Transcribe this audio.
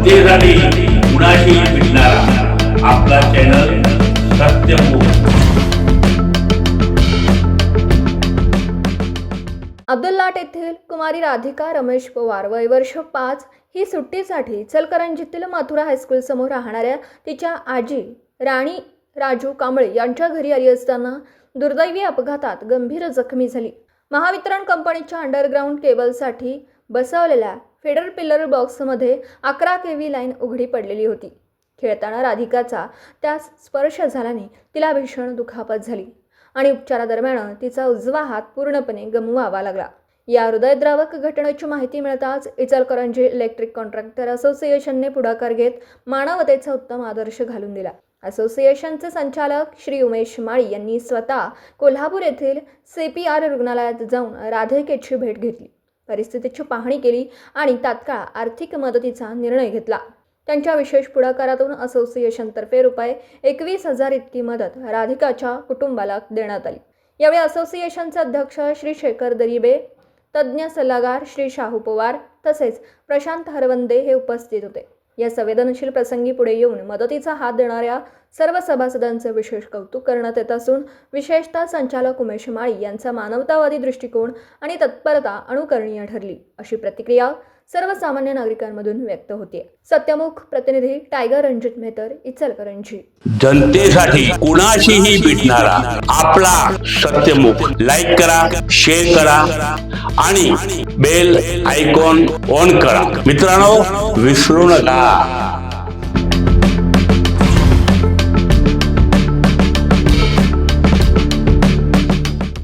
जनतेसाठी कुणाशी भेटणारा आपला चॅनल सत्यमुख। अब्दुल्लाट येथील कुमारी राधिका रमेश पवार वय वर्ष 5 ही सुट्टीसाठी इचलकरंजीतील मथुरा हायस्कूल समोर राहणाऱ्या तिच्या आजी राणी राजू कांबळे यांच्या घरी आली असताना दुर्दैवी अपघातात गंभीर जखमी झाली। महावितरण कंपनीच्या अंडरग्राऊंड केबलसाठी बसवलेल्या फेडर पिलर बॉक्समध्ये 11 kV लाईन उघडी पडलेली होती। खेळताना राधिकाचा त्यास स्पर्श झाल्याने तिला भीषण दुखापत झाली आणि उपचारादरम्यान तिचा उजवा हात पूर्णपणे गमवावा लागला। या हृदयद्रावक घटनेची माहिती मिळताच इचलकरंजी इलेक्ट्रिक कॉन्ट्रॅक्टर असोसिएशनने पुढाकार घेत मानवतेचा उत्तम आदर्श घालून दिला। असोसिएशनचे संचालक श्री उमेश माळी यांनी स्वतः कोल्हापूर येथील CPR रुग्णालयात जाऊन राधिकेची भेट घेतली, परिस्थितीची पाहणी केली आणि तात्काळ आर्थिक मदतीचा निर्णय घेतला। त्यांच्या विशेष पुढाकारातून असोसिएशनतर्फे रुपये 21,000 इतकी मदत राधिकाच्या कुटुंबाला देण्यात आली। यावेळी असोसिएशनचे अध्यक्ष श्री शेखर दरिबे, तज्ज्ञ सल्लागार श्री शाहू पवार तसेच प्रशांत हरवंदे हे उपस्थित होते। या संवेदनशील प्रसंगी पुढे येऊन मदतीचा हात देणाऱ्या सर्व सभासदांचे विशेष कौतुक करण्यात येत असून विशेषतः संचालक उमेश माळी यांचा मानवतावादी दृष्टिकोन आणि तत्परता अनुकरणीय ठरली, अशी प्रतिक्रिया सर्वसामान्य नागरिकांमधून व्यक्त होते। सत्यमुख प्रतिनिधी टायगर रणजित मेहतर, इचलकरंजी। जनतेसाठी कुणाशीही भेटणारा आपला सत्यमुख। लाईक करा, शेअर करा आणि बेल आयकॉन ऑन करा। मित्रांनो, विसरू नका।